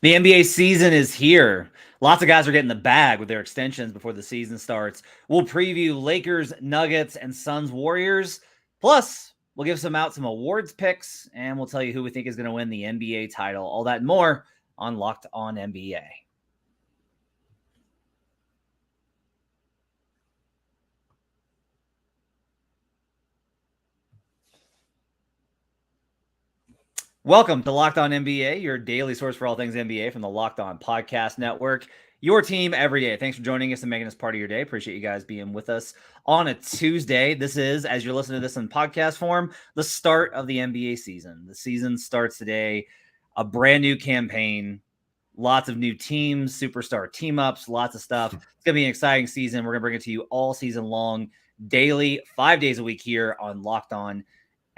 The NBA season is here. Lots of guys are getting the bag with their extensions before the season starts. We'll preview Lakers, Nuggets, and Suns Warriors. Plus, we'll give some awards picks, and we'll tell you who we think is going to win the NBA title. All that and more on Locked On NBA. Welcome to Locked On NBA, your daily source for all things NBA from the Locked On Podcast Network. Your team every day. Thanks for joining us and making us part of your day. Appreciate you guys being with us on a Tuesday. This is, as you're listening to this in podcast form, the start of the NBA season. The season starts today. A brand new campaign, lots of new teams, superstar team-ups, lots of stuff. It's going to be an exciting season. We're going to bring it to you all season long, daily, 5 days a week here on Locked On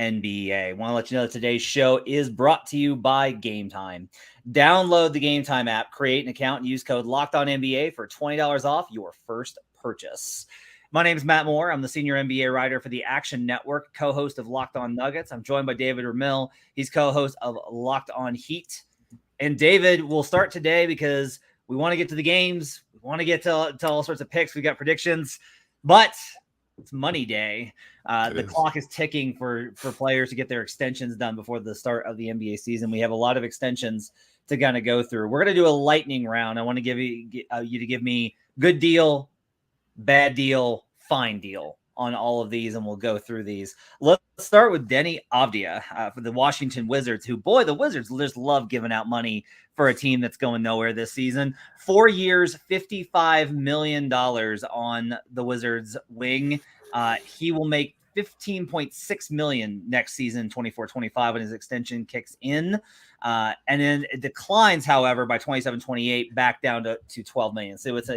NBA. Want to let you know that today's show is brought to you by Gametime. Download the Gametime app, create an account, and use code LOCKEDONNBA for $20 off your first purchase. My name is Matt Moore. I'm the senior NBA writer for the Action Network, co-host of Locked On Nuggets. I'm joined by David Ramil. He's co-host of Locked On Heat. And David, we'll start today because we want to get to the games. We want to get to all sorts of picks. We got predictions, but it's money day. The clock is ticking for players to get their extensions done before the start of the NBA season. We have a lot of extensions to kind of go through. We're going to do a lightning round. I want to give you to give me good deal, bad deal, fine deal on all of these, and we'll go through these. Let's start with Deni Avdija for the Washington Wizards, who, boy, the Wizards just love giving out money for a team that's going nowhere this season. 4 years, $55 million on the Wizards wing. He will make $15.6 million next season, 24-25, when his extension kicks in. And then it declines, however, by 27-28 back down to $12 million. So it's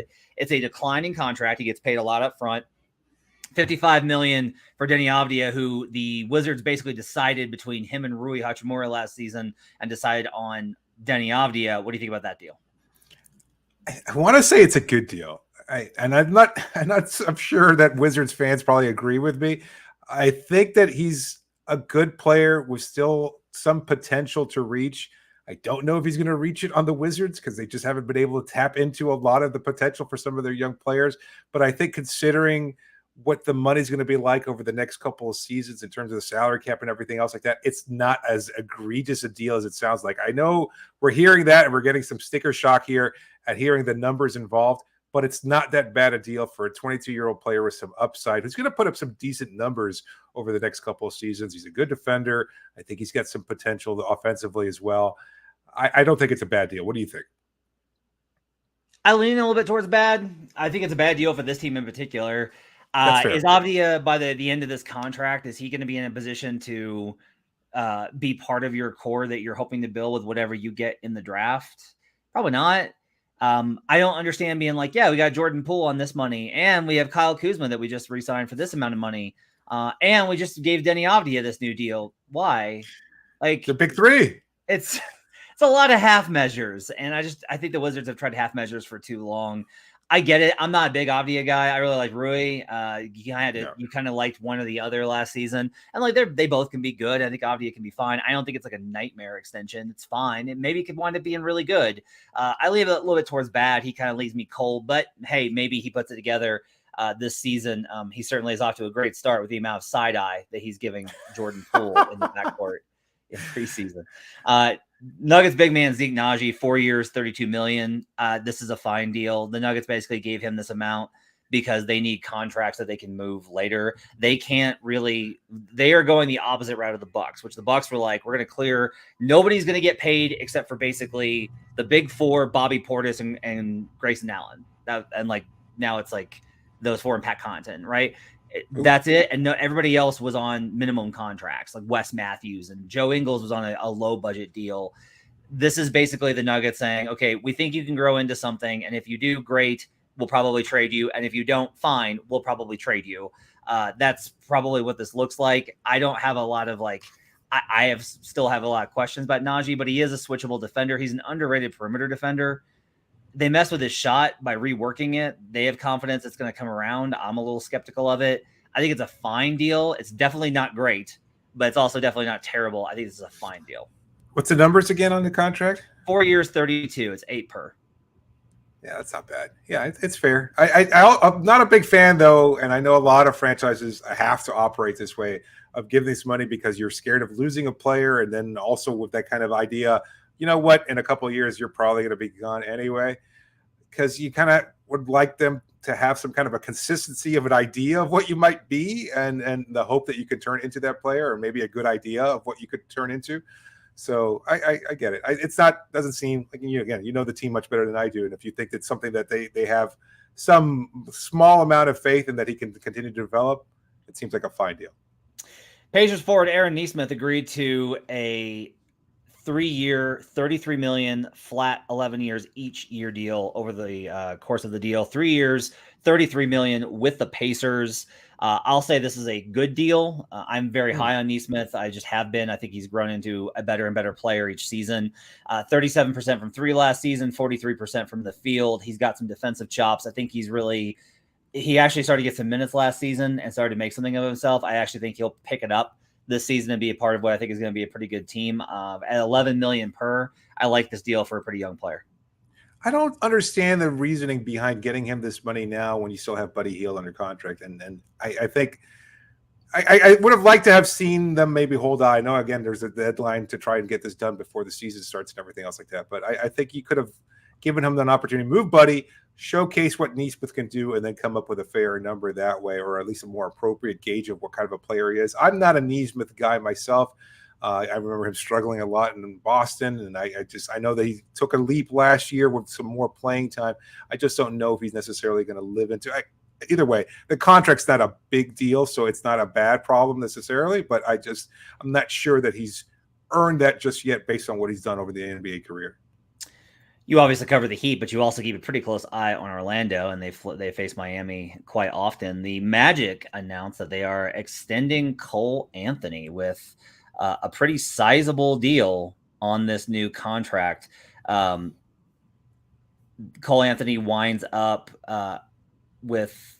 a declining contract. He gets paid a lot up front. $55 million for Deni Avdija, who the Wizards basically decided between him and Rui Hachimura last season and decided on Deni Avdija. What do you think about that deal? I want to say it's a good deal. I'm sure that Wizards fans probably agree with me. I think that he's a good player with still some potential to reach. I don't know if he's going to reach it on the Wizards because they just haven't been able to tap into a lot of the potential for some of their young players. But I think considering what the money's going to be like over the next couple of seasons in terms of the salary cap and everything else like that, it's not as egregious a deal as it sounds like. I know we're hearing that and we're getting some sticker shock here at hearing the numbers involved, but it's not that bad a deal for a 22-year-old player with some upside who's going to put up some decent numbers over the next couple of seasons. He's a good defender. I think he's got some potential offensively as well. I don't think it's a bad deal. What do you think? I lean a little bit towards bad. I think it's a bad deal for this team in particular. Is Avdija, by the end of this contract, is he going to be in a position to be part of your core that you're hoping to build with whatever you get in the draft? Probably not. I don't understand being like, yeah, we got Jordan Poole on this money, and we have Kyle Kuzma that we just re-signed for this amount of money, and we just gave Deni Avdija this new deal. Why? Like the big three. It's a lot of half measures, and I think the Wizards have tried half measures for too long. I get it. I'm not a big Avdija guy. I really like Rui. You kind of liked one or the other last season, and like they both can be good. I think Avdija can be fine. I don't think it's like a nightmare extension. It's fine. It maybe could wind up being really good. I leave it a little bit towards bad. He kind of leaves me cold, but hey, maybe he puts it together this season. He certainly is off to a great start with the amount of side eye that he's giving Jordan Poole in the backcourt in preseason. Nuggets big man Zeke Naji, 4 years, $32 million. This is a fine deal. The Nuggets basically gave him this amount because they need contracts that they can move later. They are going the opposite route of the Bucks, which the Bucks were like, we're going to clear. Nobody's going to get paid except for basically the big four, Bobby Portis and Grayson Allen. And like now it's like those four and Pat Connaughton, right? That's it. And everybody else was on minimum contracts, like Wes Matthews and Joe Ingles was on a low budget deal. This is basically the Nuggets saying, okay, we think you can grow into something. And if you do, great, we'll probably trade you. And if you don't, fine, we'll probably trade you. That's probably what this looks like. I don't have a lot of still have a lot of questions about Naji, but he is a switchable defender. He's an underrated perimeter defender. They mess with his shot by reworking it. They have confidence it's going to come around. I'm a little skeptical of it. I think it's a fine deal. It's definitely not great, but it's also definitely not terrible. I think this is a fine deal. What's the numbers again on the contract? 4 years, 32. It's 8 per. Yeah, that's not bad. Yeah, it's fair. I'm not a big fan though, and I know a lot of franchises have to operate this way of giving this money because you're scared of losing a player, and then also with that kind of idea, you know what? In a couple of years, you're probably going to be gone anyway, because you kind of would like them to have some kind of a consistency of an idea of what you might be, and the hope that you could turn into that player, or maybe a good idea of what you could turn into. So I get it. It's not, doesn't seem like, again, you know the team much better than I do. And if you think it's something that they have some small amount of faith in that he can continue to develop, it seems like a fine deal. Pacers forward Aaron Nesmith agreed to a 3-year, $33 million flat 11 years each year deal over the course of the deal. 3 years, $33 million with the Pacers. I'll say this is a good deal. I'm very high on Nesmith. I just have been. I think he's grown into a better and better player each season. 37% from three last season, 43% from the field. He's got some defensive chops. I think he actually started to get some minutes last season and started to make something of himself. I actually think he'll pick it up this season and be a part of what I think is going to be a pretty good team. At $11 million per, I like this deal for a pretty young player. I don't understand the reasoning behind getting him this money now when you still have Buddy Hield under contract. And I think I would have liked to have seen them maybe hold on. I know, again, there's a deadline to try and get this done before the season starts and everything else like that. But I think you could have given him an opportunity to move Buddy, showcase what Nesmith can do, and then come up with a fair number that way, or at least a more appropriate gauge of what kind of a player he is. I'm not a Nesmith guy myself. I remember him struggling a lot in Boston, and I know that he took a leap last year with some more playing time. I just don't know if he's necessarily going to live into it. Either way, the contract's not a big deal, so it's not a bad problem necessarily, but I'm not sure that he's earned that just yet based on what he's done over the NBA career. You obviously cover the Heat, but you also keep a pretty close eye on Orlando, and they face Miami quite often. The Magic announced that they are extending Cole Anthony with a pretty sizable deal on this new contract. Cole Anthony winds up with,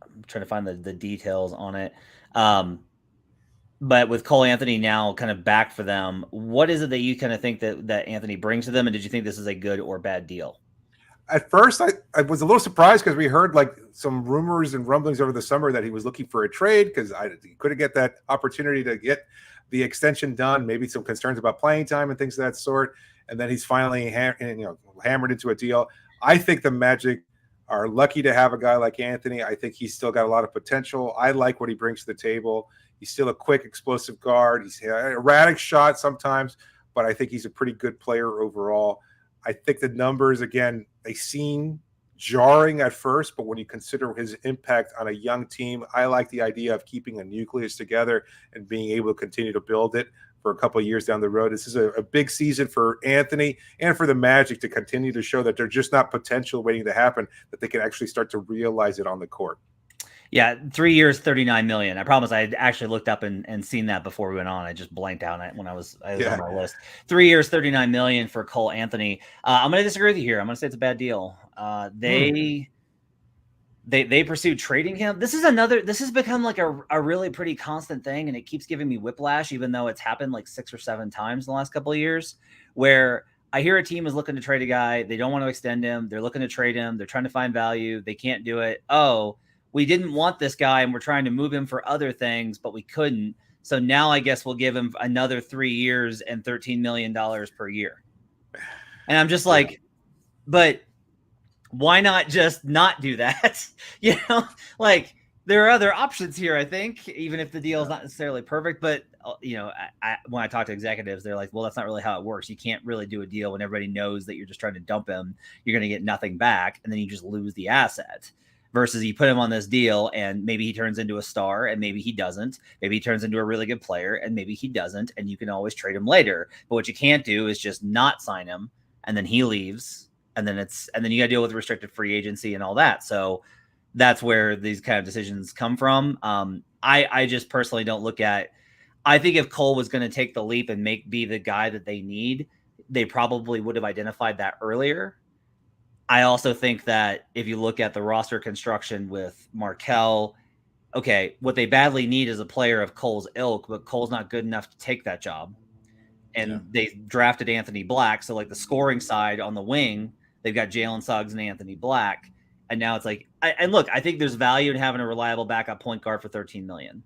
I'm trying to find the details on it. But with Cole Anthony now kind of back for them, what is it that you kind of think that Anthony brings to them? And did you think this is a good or bad deal? At first, I was a little surprised because we heard like some rumors and rumblings over the summer that he was looking for a trade because he couldn't get that opportunity to get the extension done, maybe some concerns about playing time and things of that sort. And then he's finally hammered into a deal. I think the Magic are lucky to have a guy like Anthony. I think he's still got a lot of potential. I like what he brings to the table. He's still a quick, explosive guard. He's an erratic shot sometimes, but I think he's a pretty good player overall. I think the numbers, again, they seem jarring at first, but when you consider his impact on a young team, I like the idea of keeping a nucleus together and being able to continue to build it for a couple of years down the road. This is a big season for Anthony and for the Magic to continue to show that they're just not potential waiting to happen, that they can actually start to realize it on the court. Yeah, 3 years, $39 million. I promise I had actually looked up and seen that before we went on. I just blanked out on it when I was on my list. 3 years, $39 million for Cole Anthony. I'm going to disagree with you here. I'm going to say it's a bad deal. They pursued trading him. This has become like a really pretty constant thing, and it keeps giving me whiplash, even though it's happened like 6 or 7 times in the last couple of years, where I hear a team is looking to trade a guy. They don't want to extend him. They're looking to trade him. They're trying to find value. They can't do it. Oh, we didn't want this guy and we're trying to move him for other things, but we couldn't. So now I guess we'll give him another 3 years and $13 million per year. And I'm just like, but why not just not do that? Like there are other options here, I think, even if the deal is not necessarily perfect. But, when I talk to executives, they're like, well, that's not really how it works. You can't really do a deal when everybody knows that you're just trying to dump him. You're going to get nothing back, and then you just lose the asset. Versus you put him on this deal and maybe he turns into a star and maybe he doesn't. Maybe he turns into a really good player and maybe he doesn't. And you can always trade him later. But what you can't do is just not sign him and then he leaves. And then you got to deal with restricted free agency and all that. So that's where these kind of decisions come from. I just personally don't look at, I think if Cole was going to take the leap and be the guy that they need, they probably would have identified that earlier. I also think that if you look at the roster construction with Markelle, okay, what they badly need is a player of Cole's ilk, but Cole's not good enough to take that job. and they drafted Anthony Black. So like the scoring side on the wing, they've got Jalen Suggs and Anthony Black. And now it's like, and look, I think there's value in having a reliable backup point guard for $13 million.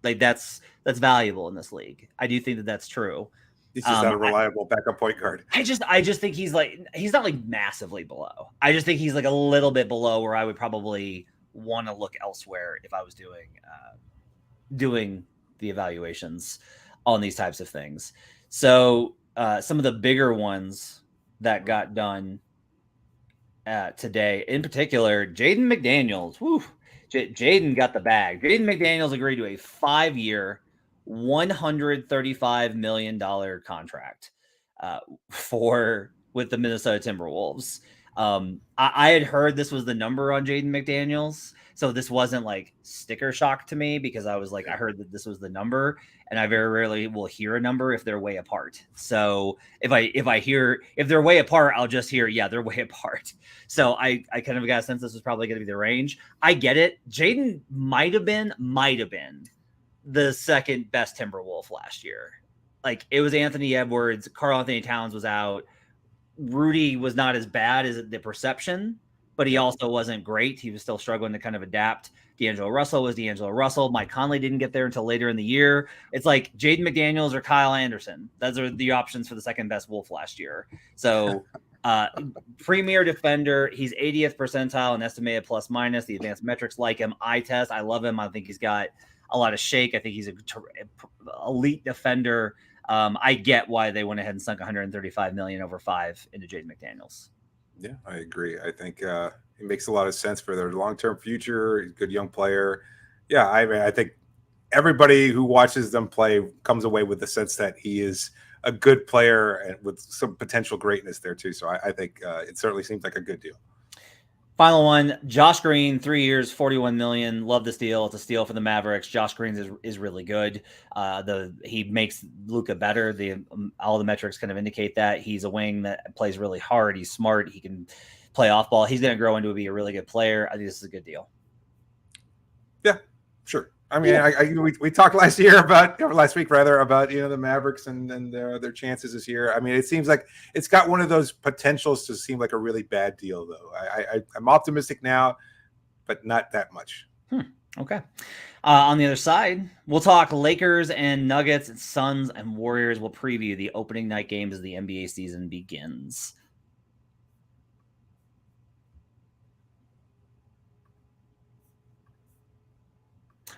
Like that's valuable in this league. I do think that that's true. He's just not a reliable backup point guard. I just think he's not like massively below. I just think he's like a little bit below where I would probably want to look elsewhere if I was doing the evaluations on these types of things. So some of the bigger ones that got done today, in particular, Jaden McDaniels. Whew, Jaden got the bag. Jaden McDaniels agreed to a 5-year, $135 million contract with the Minnesota Timberwolves. I had heard this was the number on Jaden McDaniels, so this wasn't like sticker shock to me because I was like, I heard that this was the number, and I very rarely will hear a number if they're way apart. So if they're way apart, I'll just hear, yeah, they're way apart. So I kind of got a sense this was probably going to be the range. I get it. Jaden might have been the second best Timberwolf last year. Like it was Anthony Edwards, Karl Anthony Towns was out. Rudy was not as bad as the perception, but he also wasn't great. He was still struggling to kind of adapt. D'Angelo Russell was D'Angelo Russell. Mike Conley didn't get there until later in the year. It's like Jaden McDaniels or Kyle Anderson. Those are the options for the second best Wolf last year. So premier defender. He's 80th percentile and estimated plus minus. The advanced metrics like him. Eye test. I love him. I think he's got a lot of shake. I think he's an elite defender. I get why they went ahead and sunk $135 million over 5 into Jaden McDaniels. Yeah, I agree. I think it makes a lot of sense for their long-term future. He's a good young player. Yeah, I mean, I think everybody who watches them play comes away with the sense that he is a good player and with some potential greatness there too. So I think it certainly seems like a good deal. Final one, Josh Green, 3 years, $41 million. Love this deal. It's a steal for the Mavericks. Josh Green is really good. He makes Luka better. All the metrics kind of indicate that he's a wing that plays really hard. He's smart. He can play off ball. He's going to grow into be a really good player. I think this is a good deal. Yeah, sure. I mean, we talked last week about the Mavericks and their chances this year. I mean, it seems like it's got one of those potentials to seem like a really bad deal, though. I'm optimistic now, but not that much. Okay. On the other side, we'll talk Lakers and Nuggets, and Suns and Warriors. We'll preview the opening night games as the NBA season begins.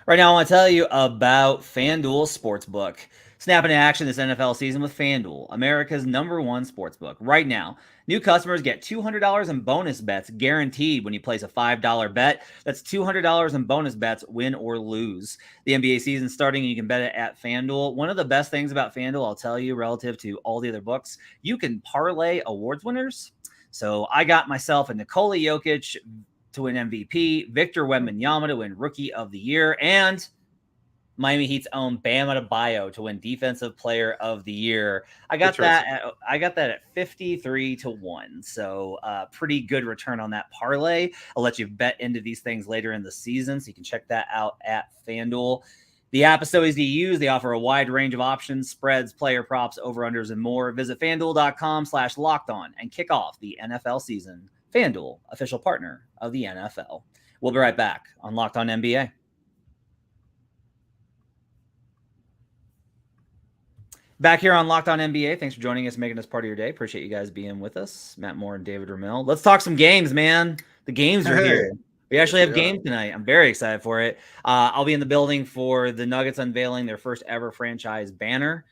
Right now, I want to tell you about FanDuel Sportsbook. Snap into action this NFL season with FanDuel, America's #1 sportsbook. Right now, new customers get $200 in bonus bets guaranteed when you place a $5 bet. That's $200 in bonus bets, win or lose. The NBA season starting, and you can bet it at FanDuel. One of the best things about FanDuel, I'll tell you, relative to all the other books, you can parlay awards winners. So I got myself a Nikola Jokic to win MVP, Victor Wembanyama to win Rookie of the Year, and Miami Heat's own Bam Adebayo to win Defensive Player of the Year. I got that at 53-1. So pretty good return on that parlay. I'll let you bet into these things later in the season, so you can check that out at FanDuel. The app is so easy to use. They offer a wide range of options, spreads, player props, over-unders, and more. Visit FanDuel.com/lockedon and kick off the NFL season. FanDuel, official partner of the NFL. We'll be right back on Locked On NBA. Back here on Locked On NBA. Thanks for joining us, making us part of your day. Appreciate you guys being with us. Matt Moore and David Ramil. Let's talk some games, man. The games are here. We actually have games tonight. I'm very excited for it. I'll be in the building for the Nuggets unveiling their first ever franchise banner.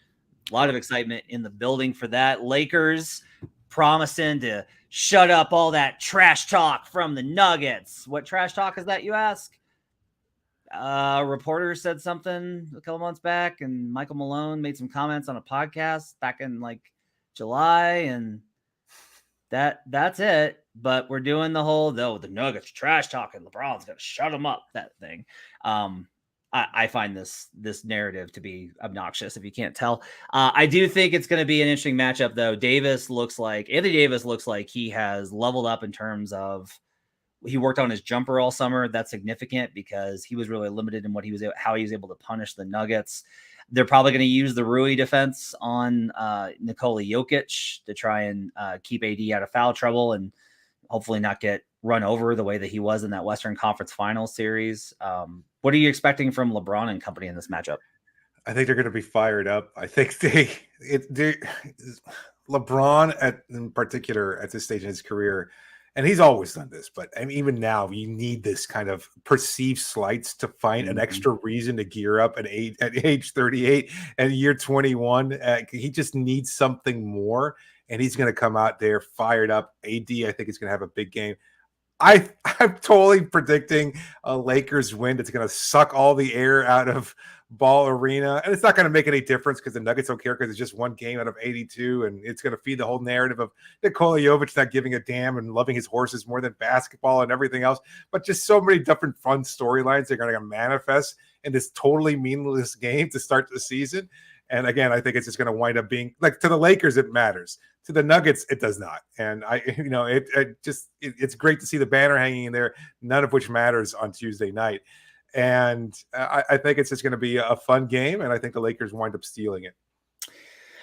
A lot of excitement in the building for that. Lakers promising to shut up all that trash talk from the Nuggets. What trash talk is that, you ask? A reporter said something a couple months back, and Michael Malone made some comments on a podcast back in like July, and that's it. But we're doing the whole, though, the Nuggets trash talking, LeBron's gonna shut them up, that thing. I find this narrative to be obnoxious, if you can't tell. I do think it's going to be an interesting matchup, though. Anthony Davis looks like he has leveled up in terms of he worked on his jumper all summer. That's significant because he was really limited in how he was able to punish the Nuggets. They're probably going to use the Rui defense on Nikola Jokic to try and keep AD out of foul trouble and hopefully not get run over the way that he was in that Western Conference Finals series. What are you expecting from LeBron and company in this matchup? I think they're going to be fired up. I think LeBron in particular at this stage in his career, and he's always done this, but I mean, even now you need this kind of perceived slights to find an extra reason to gear up at age 38 and year 21. He just needs something more, and he's going to come out there fired up. AD, I think, is going to have a big game. I'm totally predicting a Lakers win that's going to suck all the air out of Ball Arena, and it's not going to make any difference because the Nuggets don't care because it's just one game out of 82, and it's going to feed the whole narrative of Nikola Jovic not giving a damn and loving his horses more than basketball and everything else. But just so many different fun storylines that are going to manifest in this totally meaningless game to start the season. And again, I think it's just going to wind up being like, to the Lakers, it matters. To the Nuggets, it does not. And it's great to see the banner hanging in there, none of which matters on Tuesday night. And I think it's just going to be a fun game, and I think the Lakers wind up stealing it.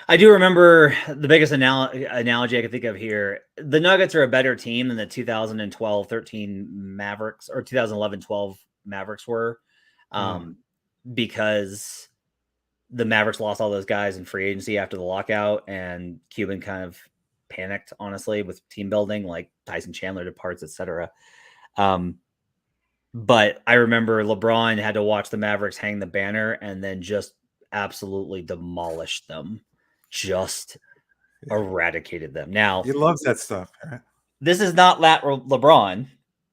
I do remember the biggest analogy I can think of here. The Nuggets are a better team than the 2012-13 Mavericks or 2011-12 Mavericks were, because the Mavericks lost all those guys in free agency after the lockout, and Cuban kind of panicked, honestly, with team building, like Tyson Chandler departs, etc. But I remember LeBron had to watch the Mavericks hang the banner and then just absolutely demolished them, just eradicated them. Now, he loves that stuff. Right? This is not LeBron.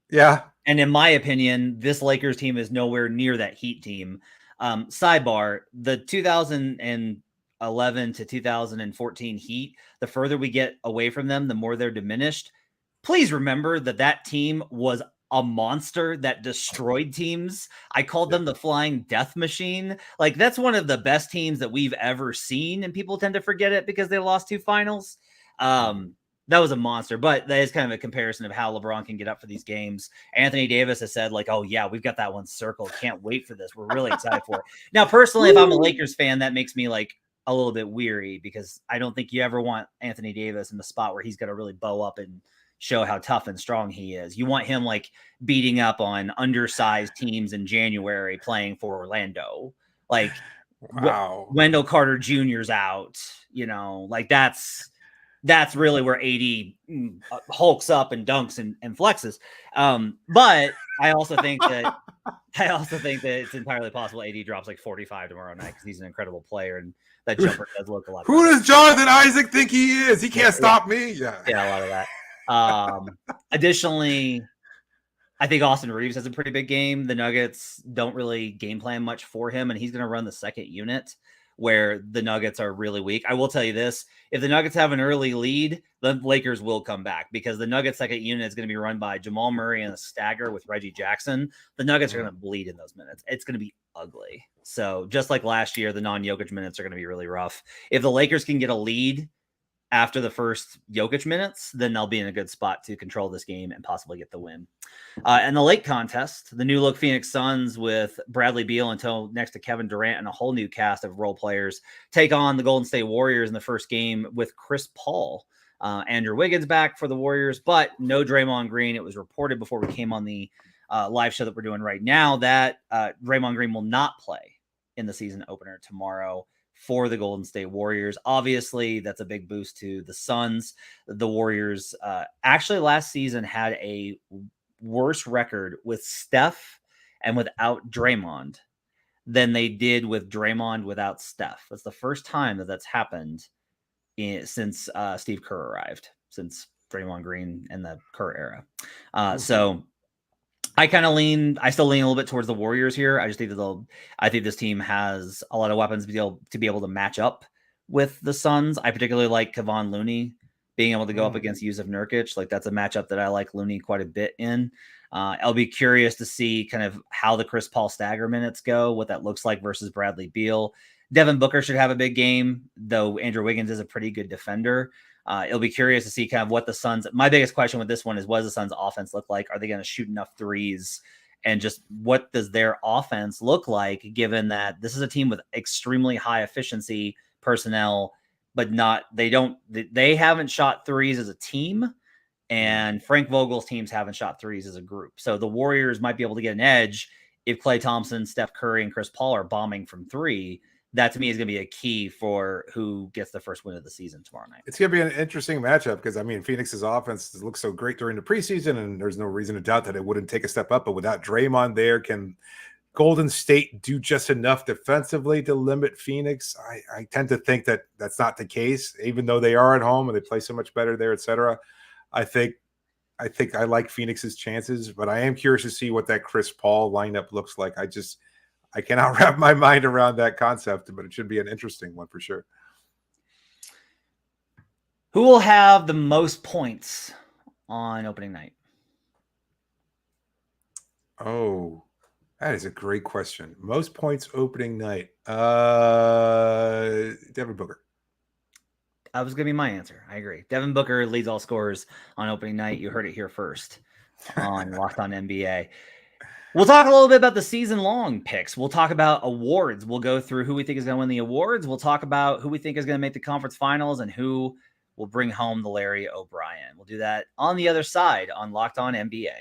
Yeah. And in my opinion, this Lakers team is nowhere near that Heat team. Sidebar, the 2011 to 2014 Heat, the further we get away from them, the more they're diminished. Please remember that team was a monster that destroyed teams. I called them the flying death machine. Like, that's one of the best teams that we've ever seen, and people tend to forget it because they lost 2 finals. That was a monster, but that is kind of a comparison of how LeBron can get up for these games. Anthony Davis has said, like, oh yeah, we've got that one circled. Can't wait for this. We're really excited for it. Now, personally, if I'm a Lakers fan, that makes me like a little bit weary, because I don't think you ever want Anthony Davis in the spot where he's got to really bow up and show how tough and strong he is. You want him like beating up on undersized teams in January playing for Orlando. Like, wow. Wendell Carter Jr.'s out, like that's really where AD hulks up and dunks and flexes. But I also think that it's entirely possible AD drops like 45 tomorrow night, because he's an incredible player, and that jumper does look a lot. Who does Jonathan Isaac think he is? He can't stop me. Yeah, a lot of that. Additionally, I think Austin Reeves has a pretty big game. The Nuggets don't really game plan much for him, and he's going to run the second unit where the Nuggets are really weak. I will tell you this: if the Nuggets have an early lead, the Lakers will come back, because the Nuggets second unit is going to be run by Jamal Murray and a stagger with Reggie Jackson. The Nuggets are going to bleed in those minutes. It's going to be ugly. So just like last year, the non-Jokic minutes are going to be really rough. If the Lakers can get a lead after the first Jokic minutes, then they'll be in a good spot to control this game and possibly get the win. And the late contest, the new look Phoenix Suns with Bradley Beal until next to Kevin Durant and a whole new cast of role players take on the Golden State Warriors in the first game with Chris Paul. Andrew Wiggins back for the Warriors, but no Draymond Green. It was reported before we came on the live show that we're doing right now that Draymond Green will not play in the season opener tomorrow for the Golden State Warriors. Obviously, that's a big boost to the Suns. The Warriors actually last season had a worse record with Steph and without Draymond than they did with Draymond without Steph. That's the first time that's happened since Steve Kerr arrived, since Draymond Green and the Kerr era. So I still lean a little bit towards the Warriors here. I just think I think this team has a lot of weapons to be able to match up with the Suns. I particularly like Kevon Looney being able to go up against Yusuf Nurkic. Like, that's a matchup that I like Looney quite a bit in. I'll be curious to see kind of how the Chris Paul stagger minutes go, what that looks like versus Bradley Beal. Devin Booker should have a big game, though Andrew Wiggins is a pretty good defender. It'll be curious to see kind of what the Suns. My biggest question with this one is, what does the Suns offense look like? Are they going to shoot enough threes and just what does their offense look like, given that this is a team with extremely high efficiency personnel, but they haven't shot threes as a team, and Frank Vogel's teams haven't shot threes as a group. So the Warriors might be able to get an edge if Klay Thompson, Steph Curry, and Chris Paul are bombing from three. That to me is going to be a key for who gets the first win of the season tomorrow night. It's going to be an interesting matchup because, I mean, Phoenix's offense looks so great during the preseason, and there's no reason to doubt that it wouldn't take a step up. But without Draymond there, can Golden State do just enough defensively to limit Phoenix? I tend to think that that's not the case, even though they are at home and they play so much better there, etc. I think I like Phoenix's chances, but I am curious to see what that Chris Paul lineup looks like. I cannot wrap my mind around that concept, but it should be an interesting one for sure. Who will have the most points on opening night? Oh, that is a great question. Most points opening night. Devin Booker. That was going to be my answer. I agree. Devin Booker leads all scorers on opening night. You heard it here first on Locked On NBA. We'll talk a little bit about the season-long picks. We'll talk about awards. We'll go through who we think is going to win the awards. We'll talk about who we think is going to make the conference finals and who will bring home the Larry O'Brien. We'll do that on the other side on Locked On NBA.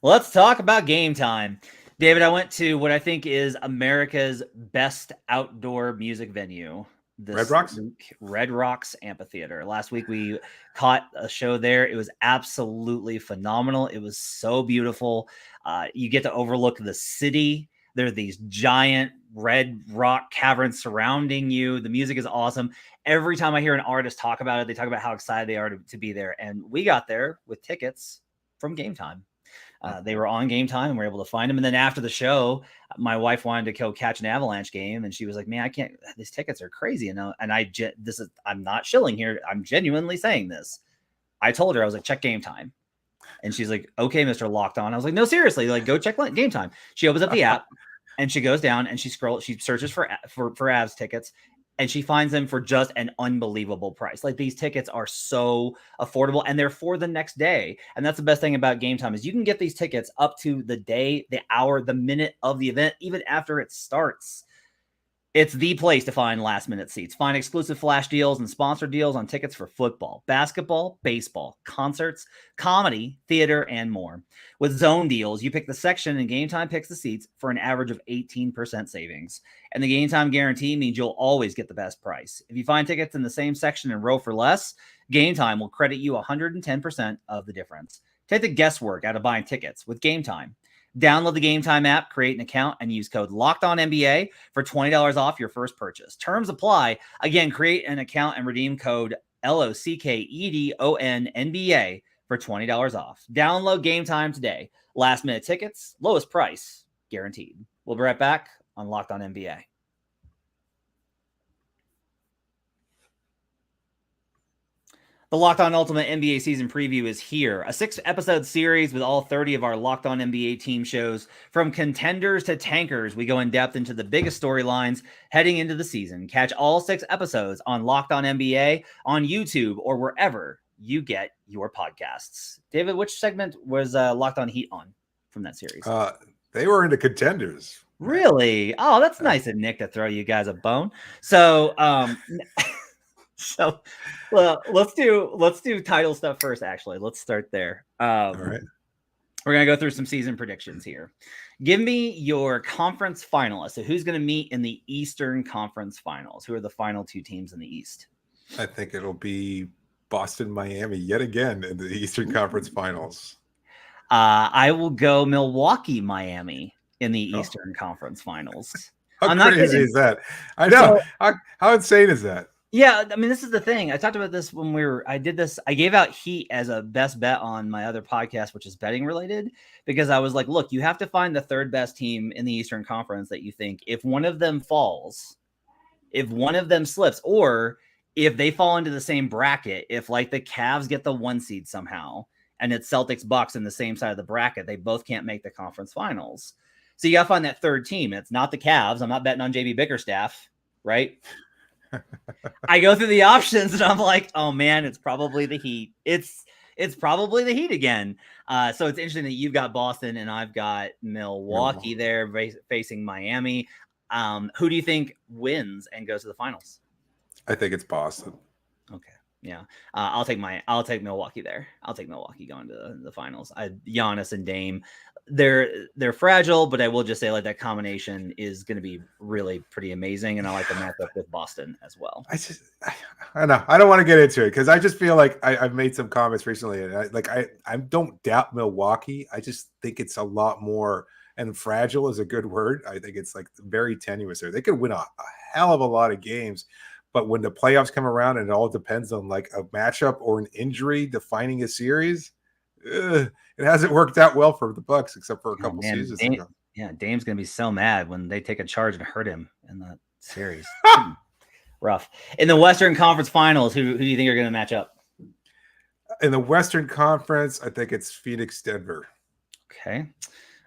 Let's talk about Game Time. David, I went to what I think is America's best outdoor music venue. Red Rocks? Red Rocks Amphitheater. Last week we caught a show there. It was absolutely phenomenal. It was so beautiful. You get to overlook the city. There are these giant red rock caverns surrounding you. The music is awesome. Every time I hear an artist talk about it, they talk about how excited they are to be there. And we got there with tickets from Game Time. They were on Game Time and we were able to find them. And then after the show, my wife wanted to go catch an Avalanche game. And she was like, man, I can't, these tickets are crazy. I'm not shilling here. I'm genuinely saying this. I told her, I was like, check Game Time. And she's like, okay, Mr. Locked On. I was like, no, seriously, like go check Game Time. She opens up the app and she goes down and she searches for Avs tickets. And she finds them for just an unbelievable price. Like these tickets are so affordable and they're for the next day. And that's the best thing about Game Time is you can get these tickets up to the day, the hour, the minute of the event, even after it starts. It's the place to find last minute seats. Find exclusive flash deals and sponsor deals on tickets for football, basketball, baseball, concerts, comedy, theater, and more. With zone deals, you pick the section and Game Time picks the seats for an average of 18% savings. And the Game Time guarantee means you'll always get the best price. If you find tickets in the same section and row for less, Game Time will credit you 110% of the difference. Take the guesswork out of buying tickets with Game Time. Download the Game Time app, create an account, and use code LOCKEDONNBA for $20 off your first purchase. Terms apply. Again, create an account and redeem code LOCKEDONNBA for $20 off. Download Game Time today. Last minute tickets, lowest price, guaranteed. We'll be right back on Locked On NBA. The Locked On Ultimate NBA season preview is here. A 6-episode series with all 30 of our Locked On NBA team shows. From contenders to tankers, we go in depth into the biggest storylines heading into the season. Catch all 6 episodes on Locked On NBA, on YouTube, or wherever you get your podcasts. David, which segment was Locked On Heat on from that series? They were into contenders. Really? Oh, that's nice of Nick to throw you guys a bone. So, well, let's do title stuff first. Actually, let's start there. All right, we're gonna go through some season predictions here. Give me your conference finalists. So, who's gonna meet in the Eastern Conference Finals? Who are the final 2 teams in the East? I think it'll be Boston, Miami yet again in the Eastern Conference Finals. I will go Milwaukee, Miami in the Eastern Conference Finals. How crazy is that? I know. So, how insane is that? Yeah, I mean, this is the thing. I talked about this when I did this. I gave out Heat as a best bet on my other podcast, which is betting related, because I was like, look, you have to find the 3rd best team in the Eastern Conference that you think if one of them falls, if one of them slips, or if they fall into the same bracket, if like the Cavs get the 1 seed somehow and it's Celtics Bucks in the same side of the bracket, they both can't make the conference finals. So you got to find that 3rd team. It's not the Cavs. I'm not betting on JB Bickerstaff, right? I go through the options and I'm like, oh man, it's probably the Heat. It's it's probably the Heat again. So it's interesting that you've got Boston and I've got Milwaukee there facing Miami. Who do you think wins and goes to the finals? I think it's Boston. Okay. Yeah. I'll take Milwaukee there. I'll take Milwaukee going to the finals. Giannis and Dame, they're fragile, but I will just say like that combination is going to be really pretty amazing. And I like the matchup with Boston as well. I know I don't want to get into it because I just feel like I've made some comments recently and I don't doubt Milwaukee. I just think it's a lot more, and fragile is a good word. I think it's like very tenuous there. They could win a hell of a lot of games. But when the playoffs come around and it all depends on like a matchup or an injury defining a series, it hasn't worked out well for the Bucks except for a couple seasons ago. Yeah, Dame's going to be so mad when they take a charge and hurt him in that series. Rough. In the Western Conference Finals, who do you think are going to match up? In the Western Conference, I think it's Phoenix, Denver. Okay.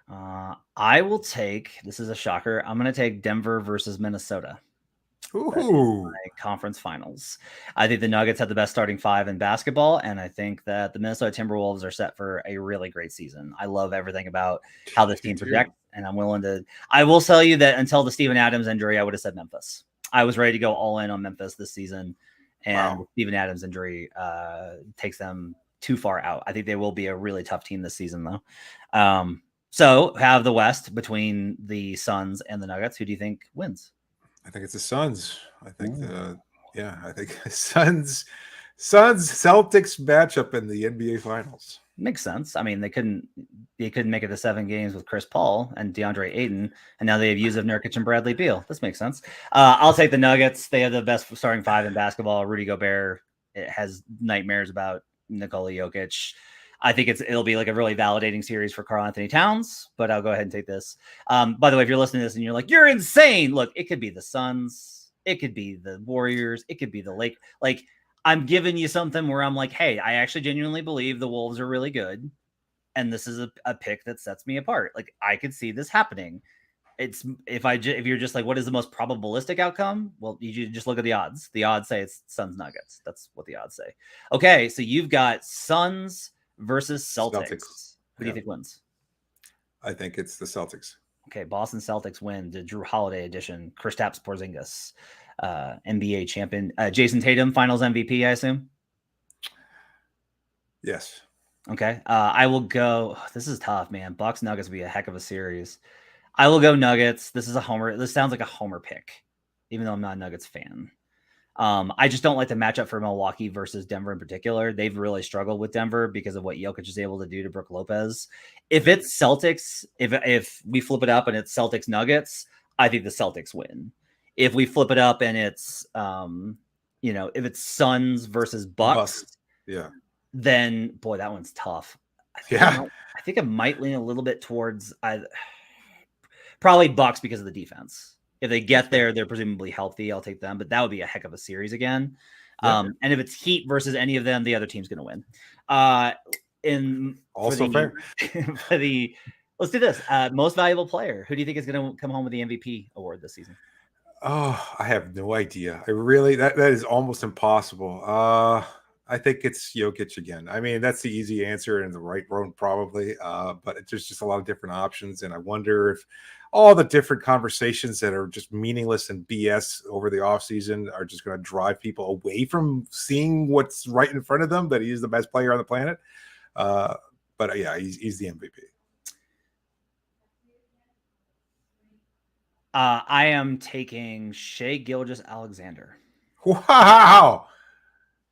I will take, this is a shocker, I'm going to take Denver versus Minnesota. Ooh. Conference finals. I think the Nuggets have the best starting five in basketball, and I think that the Minnesota Timberwolves are set for a really great season. I love everything about how this team projects, and I will tell you that until the Steven Adams injury, I would have said Memphis. I was ready to go all in on Memphis this season, and the Steven Adams injury takes them too far out. I think they will be a really tough team this season, though. So have the West between the Suns and the Nuggets. Who do you think wins? I think it's the Suns. I think I think Suns Celtics matchup in the NBA Finals. Makes sense. I mean, they couldn't make it to 7 games with Chris Paul and DeAndre Ayton, and now they have Yusuf Nurkic and Bradley Beal. This makes sense. I'll take the Nuggets. They have the best starting five in basketball. Rudy Gobert has nightmares about Nikola Jokic. I think it'll be like a really validating series for Karl Anthony Towns, but I'll go ahead and take this. By the way, if you're listening to this and you're like, you're insane. Look, it could be the Suns. It could be the Warriors. It could be the Lake. Like, I'm giving you something where I'm like, hey, I actually genuinely believe the Wolves are really good. And this is a pick that sets me apart. Like, I could see this happening. It's if you're just like, what is the most probabilistic outcome? Well, you just look at the odds. The odds say it's Suns Nuggets. That's what the odds say. Okay, so you've got Suns versus Celtics. Who do you think wins? I think it's the Celtics. Okay, Boston Celtics win the Drew Holiday edition. Kristaps Porzingis, NBA champion. Jason Tatum, Finals MVP, I assume? Yes. Okay, I will go. This is tough, man. Bucks Nuggets would be a heck of a series. I will go Nuggets. This is a homer. This sounds like a homer pick, even though I'm not a Nuggets fan. I just don't like the matchup for Milwaukee versus Denver in particular. They've really struggled with Denver because of what Jokic is able to do to Brook Lopez. If it's Celtics, if we flip it up and it's Celtics Nuggets, I think the Celtics win. If we flip it up and it's, if it's Suns versus Bucks, then boy, that one's tough. I think it might lean a little bit towards probably Bucks because of the defense. If they get there, they're presumably healthy. I'll take them, but that would be a heck of a series again. And if it's Heat versus any of them, the other team's going to win. Fair. Let's do this. Most valuable player. Who do you think is going to come home with the MVP award this season? Oh, I have no idea. That is almost impossible. I think it's Jokic again. I mean, that's the easy answer and the right one probably. But there's just a lot of different options, and I wonder if all the different conversations that are just meaningless and BS over the offseason are just going to drive people away from seeing what's right in front of them, that he is the best player on the planet. But yeah, he's the MVP. I am taking Shai Gilgeous-Alexander. Wow.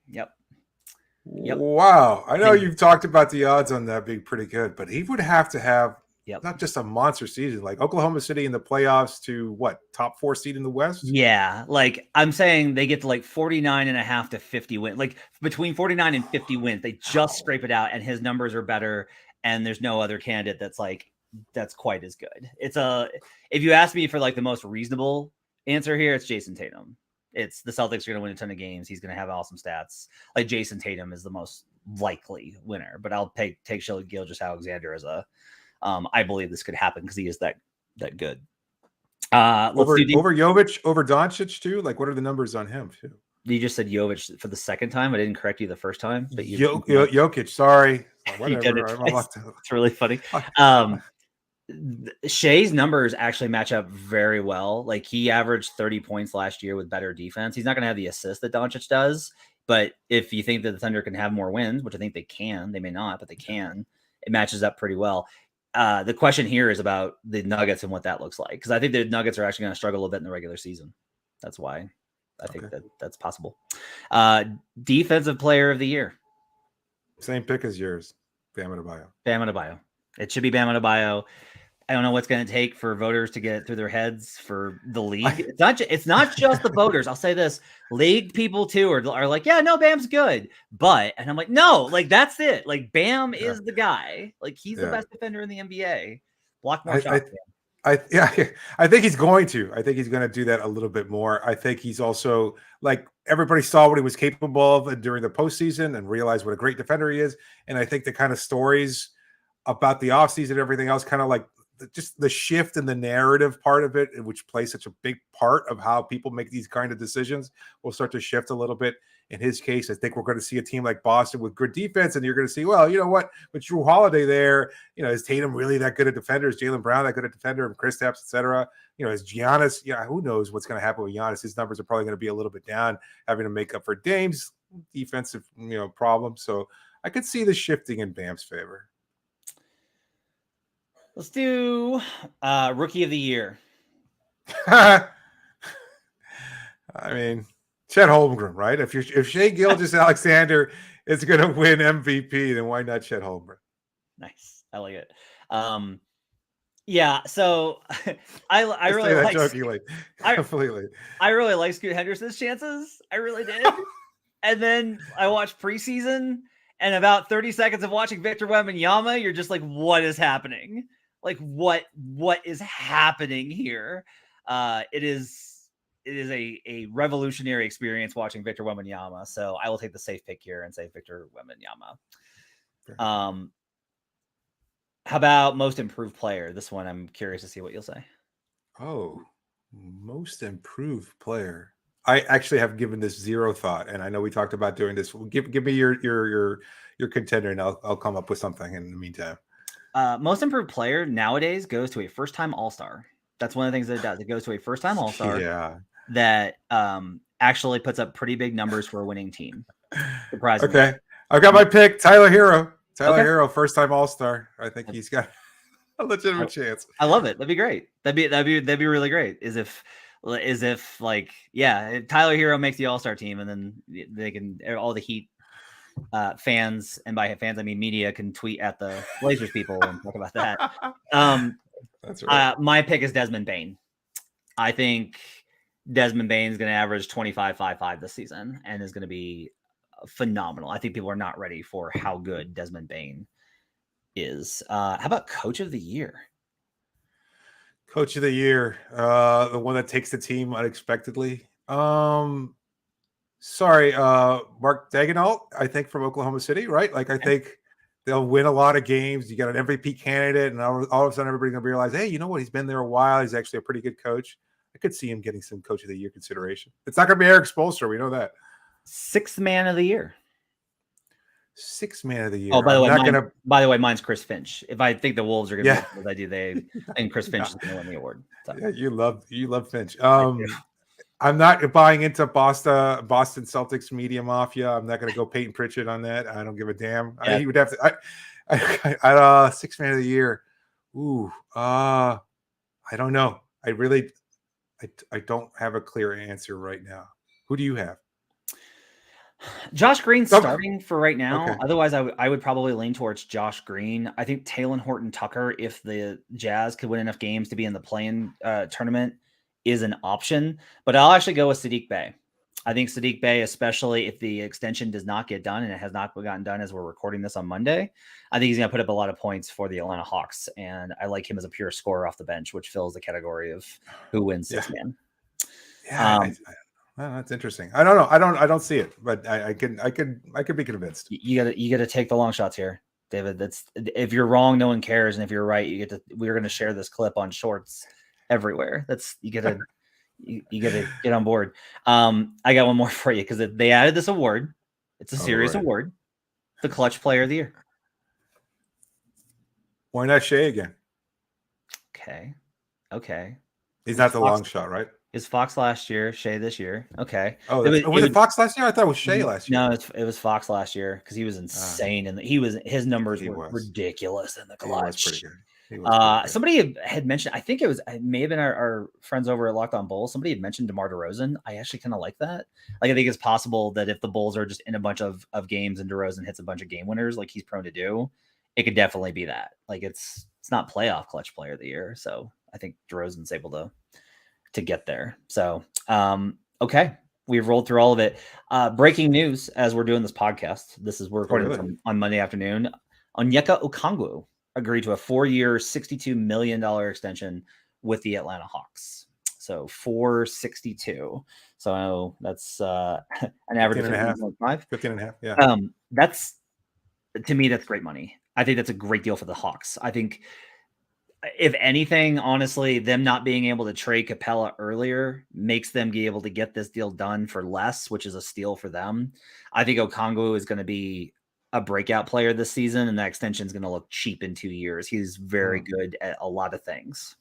Yep. Wow. I know you've talked about the odds on that being pretty good, but he would have to have not just a monster season, like Oklahoma City in the playoffs to what, top 4 seed in the West? Yeah. Like I'm saying they get to like 49.5 to 50 wins, like between 49 and 50 wins. They just scrape it out and his numbers are better. And there's no other candidate that's quite as good. If you ask me for like the most reasonable answer here, it's Jason Tatum. It's the Celtics are going to win a ton of games. He's going to have awesome stats. Like Jason Tatum is the most likely winner, but I'll take Shai Gilgeous-Alexander as I believe this could happen because he is that good. Over Jovic, over Doncic too. Like, what are the numbers on him too? You just said Jovic for the second time. I didn't correct you the first time, but Jokic. Sorry, you did it whatever. twice. It's really funny. Shea's numbers actually match up very well. Like he averaged 30 points last year with better defense. He's not going to have the assist that Doncic does, but if you think that the Thunder can have more wins, which I think they can, they may not, but they can, it matches up pretty well. The question here is about the Nuggets and what that looks like, because I think the Nuggets are actually going to struggle a little bit in the regular season. That's why I think that's possible. Defensive player of the year. Same pick as yours. Bam Adebayo. It should be Bam Adebayo. I don't know what's going to take for voters to get it through their heads for the league. It's not just the voters. I'll say this: league people too are like, yeah, no, Bam's good, and I'm like, no, like that's it. Like Bam is the guy. Like he's the best defender in the NBA. Block more shots. I think he's going to. I think he's going to do that a little bit more. I think he's also like everybody saw what he was capable of during the postseason and realized what a great defender he is. And I think the kind of stories about the offseason and everything else, kind of like just the shift in the narrative part of it, which plays such a big part of how people make these kind of decisions, will start to shift a little bit. In his case, I think we're going to see a team like Boston with good defense, and you're going to see, well, you know what, with Drew Holiday there, is Tatum really that good a defender? Is Jaylen Brown that good a defender? And Kristaps, et cetera. Is Giannis? Who knows what's going to happen with Giannis? His numbers are probably going to be a little bit down, having to make up for Dame's defensive, problems. So I could see the shifting in Bam's favor. Let's do Rookie of the Year. I mean, Chet Holmgren, right? If Shai Gilgeous-Alexander is going to win MVP, then why not Chet Holmgren? Nice, I like it. Yeah, so I really like jokingly, completely. I really like Scoot Henderson's chances. I really did. And then I watched preseason, and about 30 seconds of watching Victor Wembanyama, you're just like, what is happening? Like what is happening here? It is a revolutionary experience watching Victor Wembanyama. So I will take the safe pick here and say Victor Wembanyama. How about most improved player? This one, I'm curious to see what you'll say. Oh, most improved player. I actually have given this zero thought, and I know we talked about doing this. Give me your contender, and I'll come up with something in the meantime. Most improved player nowadays goes to a first-time All-Star. That's one of the things that it does. It goes to a first-time All-Star. Yeah. That actually puts up pretty big numbers for a winning team. Surprisingly. Okay, I've got my pick. Tyler Hero, first-time All-Star. I think he's got a legitimate chance. I love it. That'd be great. That'd be really great. Is if like, yeah, Tyler Hero makes the All-Star team, and then they can, all the Heat fans, and by fans I mean media, can tweet at the Blazers people and talk about that. That's right. My pick is Desmond Bane. I think Desmond Bane is going to average 25-5-5 this season and is going to be phenomenal. I think people are not ready for how good Desmond Bane is. How about Coach of the Year? Coach of the Year, the one that takes the team unexpectedly. Mark Daigneault, I think, from Oklahoma City, right? Like, I think they'll win a lot of games. You got an MVP candidate, and all of a sudden everybody's going to realize, hey, you know what? He's been there a while. He's actually a pretty good coach. I could see him getting some Coach of the Year consideration. It's not going to be Eric Spoelstra. We know that. Sixth man of the year. Sixth man of the year. Oh, by the way, mine's Chris Finch. If I think the Wolves are going to be as I do, and Chris Finch is going to win the award. So. Yeah, you love Finch. I'm not buying into Boston Celtics media mafia. I'm not going to go Peyton Pritchard on that. I don't give a damn. Yeah. He would have to. Sixth man of the year. Ooh, I don't know. I don't have a clear answer right now. Who do you have? Josh Green's starting for right now. Okay. Otherwise, I would probably lean towards Josh Green. I think Talen Horton-Tucker, if the Jazz could win enough games to be in the play-in tournament, is an option. But I'll actually go with Saddiq Bey. I think Saddiq Bey, especially if the extension does not get done, and it has not gotten done as we're recording this on Monday, I think he's going to put up a lot of points for the Atlanta Hawks. And I like him as a pure scorer off the bench, which fills the category of who wins sixth man. Yeah, that's interesting. I don't know. I don't see it, but I could be convinced. You gotta take the long shots here, David. That's, if you're wrong, no one cares, and if you're right, we're gonna share this clip on Shorts everywhere. You gotta You got to get on board. I got one more for you because they added this award. It's a serious award. The Clutch Player of the Year. Why not Shea again? Okay. He's not the long shot, right? Is Fox last year, Shea this year. Okay. Oh, was it Fox last year? I thought it was Shea last year. No, it was Fox last year because he was insane and his numbers were ridiculous in the Clutch. He was pretty good. Somebody had mentioned, I think it may have been our friends over at Locked On Bulls. Somebody had mentioned DeMar DeRozan. I actually kind of like that. Like, I think it's possible that if the Bulls are just in a bunch of games and DeRozan hits a bunch of game winners, like he's prone to do, it could definitely be that. Like, it's not playoff Clutch Player of the Year. So I think DeRozan's able to get there. So, okay. We've rolled through all of it. Breaking news as we're doing this podcast. We're recording on Monday afternoon. Onyeka Okongwu agreed to a 4-year, $62 million extension with the Atlanta Hawks. So 462. So that's an average of 15.5. Yeah. That's, to me, that's great money. I think that's a great deal for the Hawks. I think, if anything, honestly, them not being able to trade Capella earlier makes them be able to get this deal done for less, which is a steal for them. I think Okongwu is going to be a breakout player this season, and that extension is going to look cheap in 2 years. He's very good at a lot of things.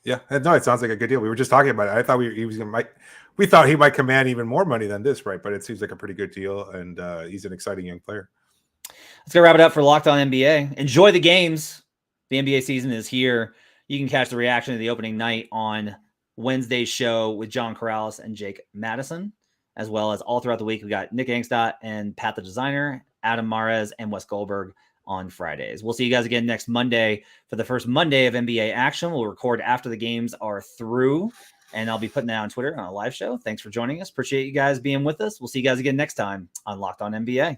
Yeah, no, it sounds like a good deal. We were just talking about it. I thought we thought he might command even more money than this, right? But it seems like a pretty good deal, and he's an exciting young player. Let's go wrap it up for Locked On NBA. Enjoy the games. The NBA season is here. You can catch the reaction to the opening night on Wednesday's show with John Corrales and Jake Madison, as well as all throughout the week. We got Nick Angstadt and Pat the Designer, Adam Mares, and Wes Goldberg on Fridays. We'll see you guys again next Monday for the first Monday of NBA action. We'll record after the games are through, and I'll be putting that on Twitter on a live show. Thanks for joining us. Appreciate you guys being with us. We'll see you guys again next time on Locked On NBA.